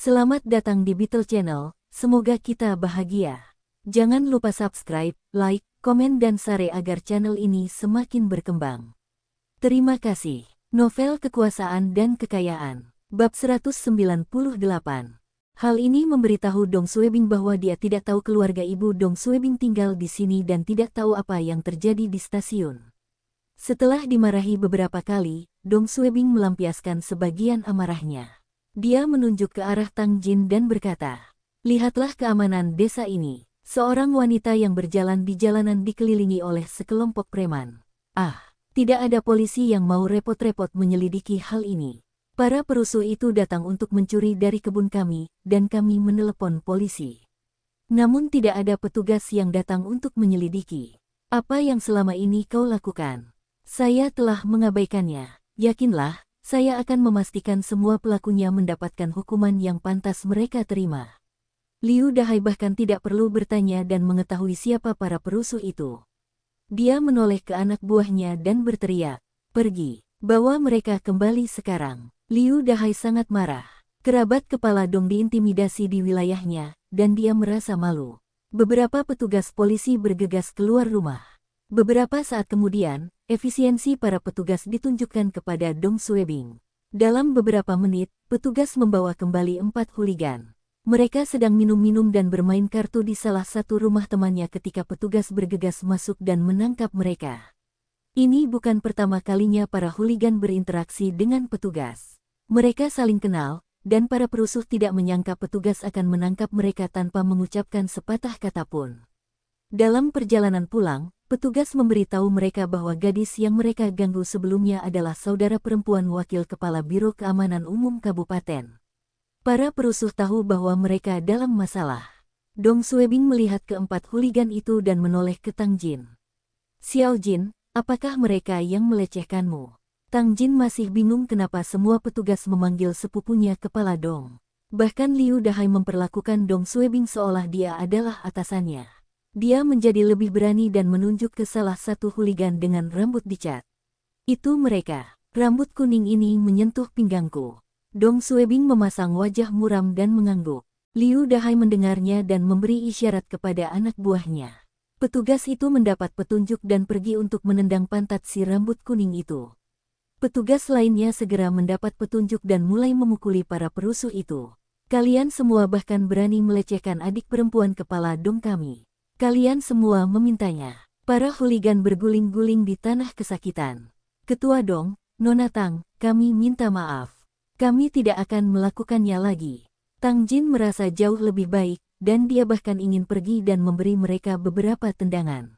Selamat datang di Beetle Channel, semoga kita bahagia. Jangan lupa subscribe, like, komen dan share agar channel ini semakin berkembang. Terima kasih. Novel Kekuasaan dan Kekayaan, Bab 198. Hal ini memberitahu Dong Suebing bahwa dia tidak tahu keluarga ibu Dong Suebing tinggal di sini dan tidak tahu apa yang terjadi di stasiun. Setelah dimarahi beberapa kali, Dong Suebing melampiaskan sebagian amarahnya. Dia menunjuk ke arah Tang Jin dan berkata, "Lihatlah keamanan desa ini. Seorang wanita yang berjalan di jalanan dikelilingi oleh sekelompok preman. Tidak ada polisi yang mau repot-repot menyelidiki hal ini. Para perusuh itu datang untuk mencuri dari kebun kami, dan kami menelepon polisi. Namun tidak ada petugas yang datang untuk menyelidiki. Apa yang selama ini kau lakukan? Saya telah mengabaikannya. Yakinlah, saya akan memastikan semua pelakunya mendapatkan hukuman yang pantas mereka terima." Liu Dahai bahkan tidak perlu bertanya dan mengetahui siapa para perusuh itu. Dia menoleh ke anak buahnya dan berteriak, "Pergi, bawa mereka kembali sekarang." Liu Dahai sangat marah. Kerabat kepala Dong diintimidasi di wilayahnya, dan dia merasa malu. Beberapa petugas polisi bergegas keluar rumah. Beberapa saat kemudian, efisiensi para petugas ditunjukkan kepada Dong Suebing. Dalam beberapa menit, petugas membawa kembali 4 hooligan. Mereka sedang minum-minum dan bermain kartu di salah satu rumah temannya ketika petugas bergegas masuk dan menangkap mereka. Ini bukan pertama kalinya para hooligan berinteraksi dengan petugas. Mereka saling kenal, dan para perusuh tidak menyangka petugas akan menangkap mereka tanpa mengucapkan sepatah kata pun. Dalam perjalanan pulang, petugas memberitahu mereka bahwa gadis yang mereka ganggu sebelumnya adalah saudara perempuan wakil kepala Biro Keamanan Umum Kabupaten. Para perusuh tahu bahwa mereka dalam masalah. Dong Suebing melihat keempat hooligan itu dan menoleh ke Tang Jin. "Xiao Jin, apakah mereka yang melecehkanmu?" Tang Jin masih bingung kenapa semua petugas memanggil sepupunya kepala Dong. Bahkan Liu Dahai memperlakukan Dong Suebing seolah dia adalah atasannya. Dia menjadi lebih berani dan menunjuk ke salah satu hooligan dengan rambut dicat. "Itu mereka. Rambut kuning ini menyentuh pinggangku." Dong Suebing memasang wajah muram dan mengangguk. Liu Dahai mendengarnya dan memberi isyarat kepada anak buahnya. Petugas itu mendapat petunjuk dan pergi untuk menendang pantat si rambut kuning itu. Petugas lainnya segera mendapat petunjuk dan mulai memukuli para perusuh itu. "Kalian semua bahkan berani melecehkan adik perempuan kepala Dong kami. Kalian semua memintanya." Para hooligan berguling-guling di tanah kesakitan. "Ketua Dong, Nona Tang, kami minta maaf. Kami tidak akan melakukannya lagi." Tang Jin merasa jauh lebih baik, dan dia bahkan ingin pergi dan memberi mereka beberapa tendangan.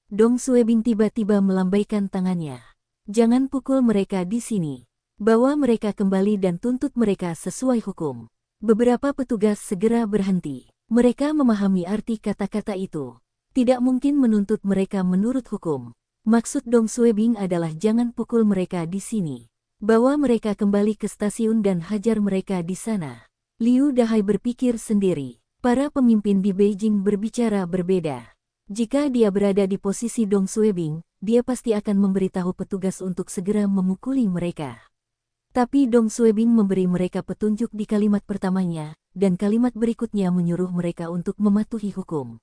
Dong Suebing tiba-tiba melambaikan tangannya. "Jangan pukul mereka di sini. Bawa mereka kembali dan tuntut mereka sesuai hukum." Beberapa petugas segera berhenti. Mereka memahami arti kata-kata itu. Tidak mungkin menuntut mereka menurut hukum. Maksud Dong Suebing adalah jangan pukul mereka di sini. Bawa mereka kembali ke stasiun dan hajar mereka di sana. Liu Dahai berpikir sendiri. Para pemimpin di Beijing berbicara berbeda. Jika dia berada di posisi Dong Suebing, dia pasti akan memberitahu petugas untuk segera memukuli mereka. Tapi Dong Suebing memberi mereka petunjuk di kalimat pertamanya, dan kalimat berikutnya menyuruh mereka untuk mematuhi hukum.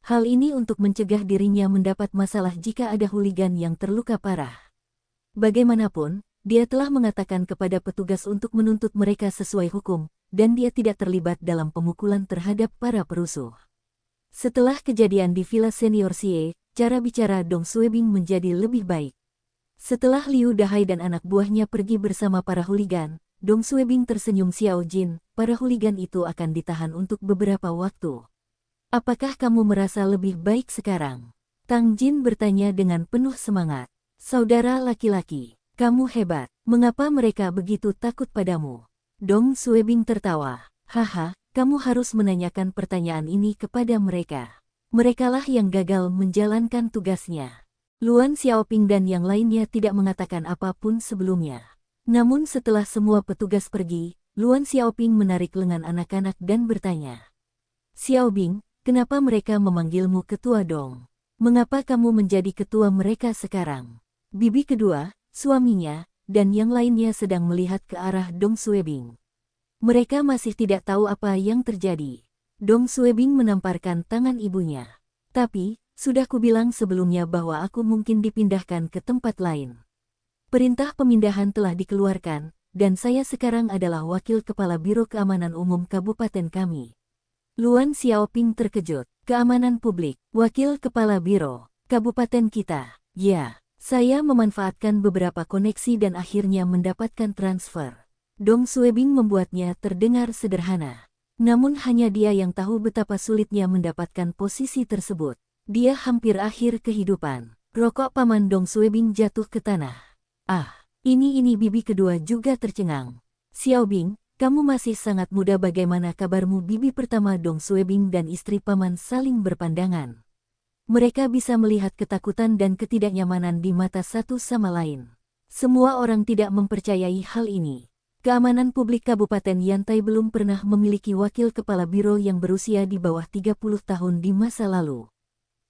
Hal ini untuk mencegah dirinya mendapat masalah jika ada hooligan yang terluka parah. Bagaimanapun, dia telah mengatakan kepada petugas untuk menuntut mereka sesuai hukum, dan dia tidak terlibat dalam pemukulan terhadap para perusuh. Setelah kejadian di Villa Senior Xie, cara bicara Dong Suebing menjadi lebih baik. Setelah Liu Dahai dan anak buahnya pergi bersama para hooligan, Dong Suebing tersenyum. "Xiao Jin, para hooligan itu akan ditahan untuk beberapa waktu. Apakah kamu merasa lebih baik sekarang?" Tang Jin bertanya dengan penuh semangat. "Saudara laki-laki, kamu hebat. Mengapa mereka begitu takut padamu?" Dong Suebing tertawa. "Haha, kamu harus menanyakan pertanyaan ini kepada mereka. Merekalah yang gagal menjalankan tugasnya." Luan Xiaoping dan yang lainnya tidak mengatakan apapun sebelumnya. Namun setelah semua petugas pergi, Luan Xiaoping menarik lengan anak-anak dan bertanya, "Xiaobing, kenapa mereka memanggilmu ketua Dong? Mengapa kamu menjadi ketua mereka sekarang?" Bibi kedua, suaminya, dan yang lainnya sedang melihat ke arah Dong Suebing. Mereka masih tidak tahu apa yang terjadi. Dong Suebing menamparkan tangan ibunya. Tapi, sudah kubilang sebelumnya bahwa aku mungkin dipindahkan ke tempat lain. Perintah pemindahan telah dikeluarkan, dan saya sekarang adalah wakil kepala Biro Keamanan Umum Kabupaten kami. Luan Xiaoping terkejut. Keamanan publik, wakil kepala Biro Kabupaten kita. Ya, saya memanfaatkan beberapa koneksi dan akhirnya mendapatkan transfer. Dong Suebing membuatnya terdengar sederhana. Namun hanya dia yang tahu betapa sulitnya mendapatkan posisi tersebut. Dia hampir akhir kehidupan. Rokok paman Dong Suebing jatuh ke tanah. Ah, ini bibi kedua juga tercengang. Xiaobing, kamu masih sangat muda, bagaimana kabarmu? Bibi pertama Dong Suebing dan istri paman saling berpandangan. Mereka bisa melihat ketakutan dan ketidaknyamanan di mata satu sama lain. Semua orang tidak mempercayai hal ini. Keamanan publik Kabupaten Yantai belum pernah memiliki wakil kepala biro yang berusia di bawah 30 tahun di masa lalu.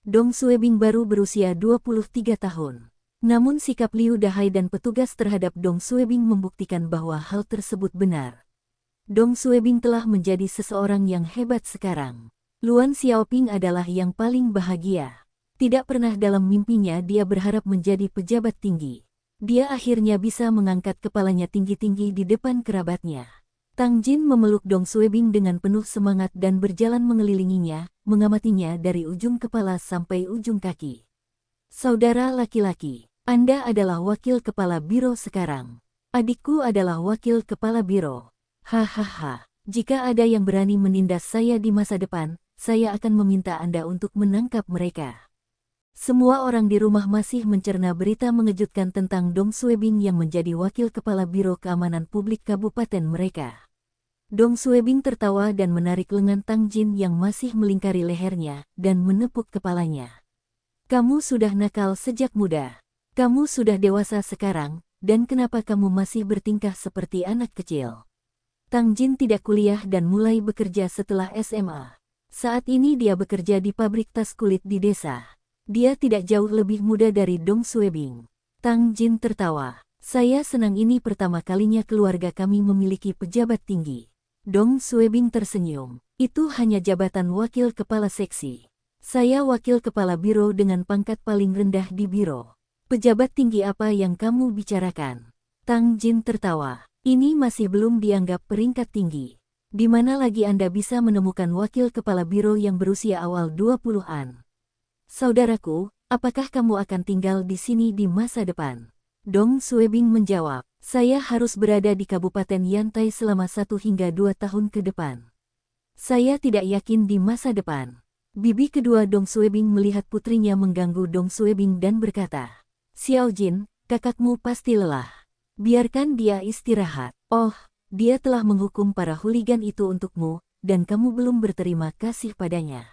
Dong Suebing baru berusia 23 tahun. Namun sikap Liu Dahai dan petugas terhadap Dong Suebing membuktikan bahwa hal tersebut benar. Dong Suebing telah menjadi seseorang yang hebat sekarang. Luan Xiaoping adalah yang paling bahagia. Tidak pernah dalam mimpinya dia berharap menjadi pejabat tinggi. Dia akhirnya bisa mengangkat kepalanya tinggi-tinggi di depan kerabatnya. Tang Jin memeluk Dong Suebing dengan penuh semangat dan berjalan mengelilinginya, mengamatinya dari ujung kepala sampai ujung kaki. Saudara laki-laki, Anda adalah wakil kepala biro sekarang. Adikku adalah wakil kepala biro. Hahaha, jika ada yang berani menindas saya di masa depan, saya akan meminta Anda untuk menangkap mereka. Semua orang di rumah masih mencerna berita mengejutkan tentang Dong Suebing yang menjadi wakil kepala Biro Keamanan Publik Kabupaten mereka. Dong Suebing tertawa dan menarik lengan Tang Jin yang masih melingkari lehernya dan menepuk kepalanya. Kamu sudah nakal sejak muda. Kamu sudah dewasa sekarang, dan kenapa kamu masih bertingkah seperti anak kecil? Tang Jin tidak kuliah dan mulai bekerja setelah SMA. Saat ini dia bekerja di pabrik tas kulit di desa. Dia tidak jauh lebih muda dari Dong Suebing. Tang Jin tertawa. Saya senang, ini pertama kalinya keluarga kami memiliki pejabat tinggi. Dong Suebing tersenyum. Itu hanya jabatan wakil kepala seksi. Saya wakil kepala biro dengan pangkat paling rendah di biro. Pejabat tinggi apa yang kamu bicarakan? Tang Jin tertawa. Ini masih belum dianggap peringkat tinggi. Di mana lagi Anda bisa menemukan wakil kepala biro yang berusia awal 20-an? Saudaraku, apakah kamu akan tinggal di sini di masa depan? Dong Suebing menjawab, saya harus berada di Kabupaten Yantai selama 1 hingga 2 tahun ke depan. Saya tidak yakin di masa depan. Bibi kedua Dong Suebing melihat putrinya mengganggu Dong Suebing dan berkata, Xiao Jin, kakakmu pasti lelah. Biarkan dia istirahat. Oh, dia telah menghukum para hooligan itu untukmu, dan kamu belum berterima kasih padanya.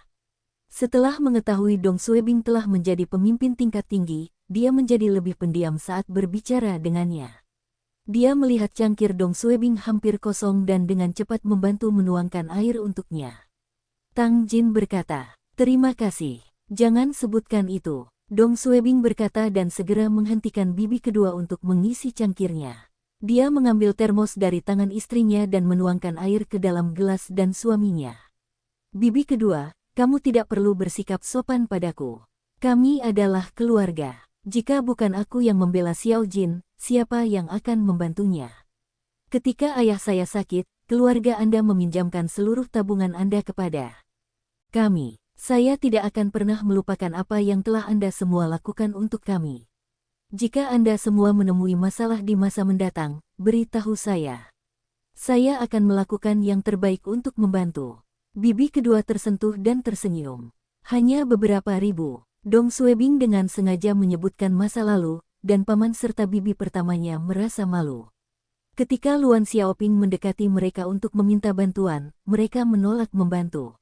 Setelah mengetahui Dong Suebing telah menjadi pemimpin tingkat tinggi, dia menjadi lebih pendiam saat berbicara dengannya. Dia melihat cangkir Dong Suebing hampir kosong dan dengan cepat membantu menuangkan air untuknya. Tang Jin berkata, terima kasih, jangan sebutkan itu. Dong Suebing berkata dan segera menghentikan bibi kedua untuk mengisi cangkirnya. Dia mengambil termos dari tangan istrinya dan menuangkan air ke dalam gelas dan suaminya. Bibi kedua, kamu tidak perlu bersikap sopan padaku. Kami adalah keluarga. Jika bukan aku yang membela Xiao Jin, siapa yang akan membantunya? Ketika ayah saya sakit, keluarga Anda meminjamkan seluruh tabungan Anda kepada kami. Saya tidak akan pernah melupakan apa yang telah Anda semua lakukan untuk kami. Jika Anda semua menemui masalah di masa mendatang, beritahu saya. Saya akan melakukan yang terbaik untuk membantu. Bibi kedua tersentuh dan tersenyum. Hanya beberapa ribu. Dong Suebing dengan sengaja menyebutkan masa lalu, dan paman serta bibi pertamanya merasa malu. Ketika Luan Xiaoping mendekati mereka untuk meminta bantuan, mereka menolak membantu.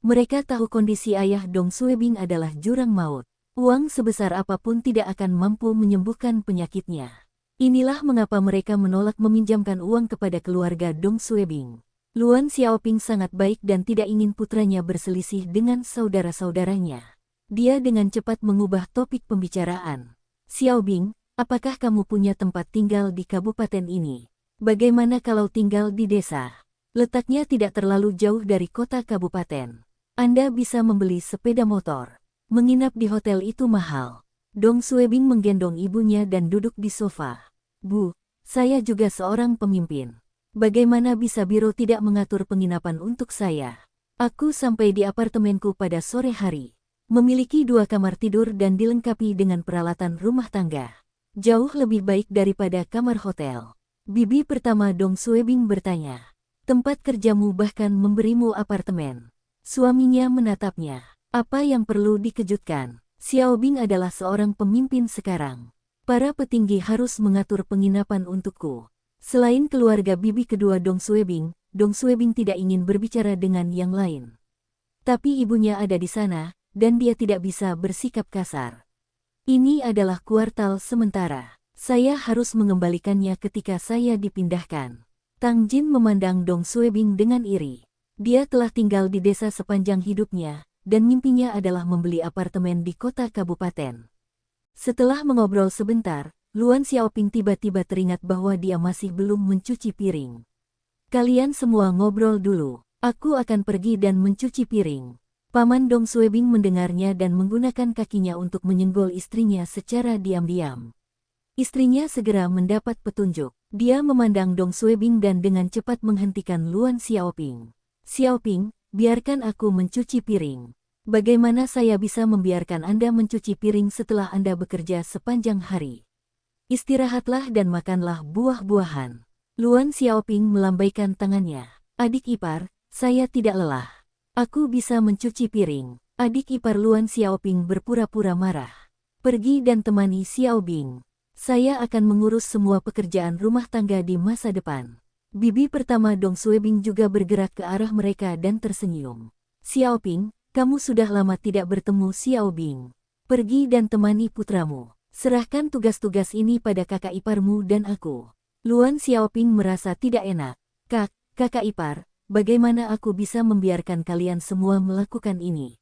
Mereka tahu kondisi ayah Dong Suebing adalah jurang maut. Uang sebesar apapun tidak akan mampu menyembuhkan penyakitnya. Inilah mengapa mereka menolak meminjamkan uang kepada keluarga Dong Suebing. Luan Xiaoping sangat baik dan tidak ingin putranya berselisih dengan saudara-saudaranya. Dia dengan cepat mengubah topik pembicaraan. Xiaobing, apakah kamu punya tempat tinggal di kabupaten ini? Bagaimana kalau tinggal di desa? Letaknya tidak terlalu jauh dari kota kabupaten. Anda bisa membeli sepeda motor. Menginap di hotel itu mahal. Dong Suebing menggendong ibunya dan duduk di sofa. Bu, saya juga seorang pemimpin. Bagaimana bisa biro tidak mengatur penginapan untuk saya? Aku sampai di apartemenku pada sore hari. Memiliki 2 kamar tidur dan dilengkapi dengan peralatan rumah tangga. Jauh lebih baik daripada kamar hotel. Bibi pertama Dong Suebing bertanya. Tempat kerjamu bahkan memberimu apartemen. Suaminya menatapnya. Apa yang perlu dikejutkan? Xiao Bing adalah seorang pemimpin sekarang. Para petinggi harus mengatur penginapan untukku. Selain keluarga bibi kedua Dong Suebing tidak ingin berbicara dengan yang lain. Tapi ibunya ada di sana, dan dia tidak bisa bersikap kasar. Ini adalah kuartal sementara. Saya harus mengembalikannya ketika saya dipindahkan. Tang Jin memandang Dong Suebing dengan iri. Dia telah tinggal di desa sepanjang hidupnya, dan mimpinya adalah membeli apartemen di kota kabupaten. Setelah mengobrol sebentar, Luan Xiaoping tiba-tiba teringat bahwa dia masih belum mencuci piring. Kalian semua ngobrol dulu. Aku akan pergi dan mencuci piring. Paman Dong Suebing mendengarnya dan menggunakan kakinya untuk menyenggol istrinya secara diam-diam. Istrinya segera mendapat petunjuk. Dia memandang Dong Suebing dan dengan cepat menghentikan Luan Xiaoping. Xiaoping, biarkan aku mencuci piring. Bagaimana saya bisa membiarkan Anda mencuci piring setelah Anda bekerja sepanjang hari? Istirahatlah dan makanlah buah-buahan. Luan Xiaoping melambaikan tangannya. Adik ipar, saya tidak lelah. Aku bisa mencuci piring. Adik ipar Luan Xiaoping berpura-pura marah. Pergi dan temani Xiao Bing. Saya akan mengurus semua pekerjaan rumah tangga di masa depan. Bibi pertama Dong Suebing juga bergerak ke arah mereka dan tersenyum. Xiao Bing, kamu sudah lama tidak bertemu Xiao Bing. Pergi dan temani putramu. Serahkan tugas-tugas ini pada kakak iparmu dan aku. Luan Xiaoping merasa tidak enak. Kakak ipar, bagaimana aku bisa membiarkan kalian semua melakukan ini?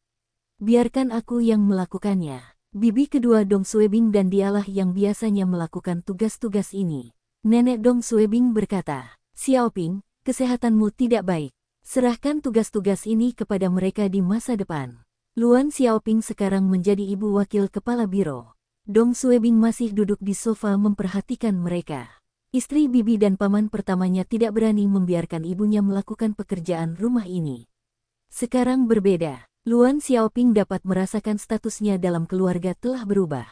Biarkan aku yang melakukannya. Bibi kedua Dong Suebing dan dialah yang biasanya melakukan tugas-tugas ini. Nenek Dong Suebing berkata, Xiaoping, kesehatanmu tidak baik. Serahkan tugas-tugas ini kepada mereka di masa depan. Luan Xiaoping sekarang menjadi ibu wakil kepala biro. Dong Suebing masih duduk di sofa memperhatikan mereka. Istri bibi dan paman pertamanya tidak berani membiarkan ibunya melakukan pekerjaan rumah ini. Sekarang berbeda. Luan Xiaoping dapat merasakan statusnya dalam keluarga telah berubah.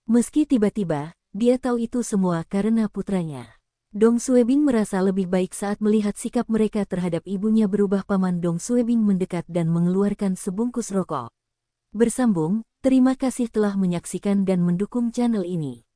Meski tiba-tiba, dia tahu itu semua karena putranya. Dong Suebing merasa lebih baik saat melihat sikap mereka terhadap ibunya berubah. Paman Dong Suebing mendekat dan mengeluarkan sebungkus rokok. Bersambung, terima kasih telah menyaksikan dan mendukung channel ini.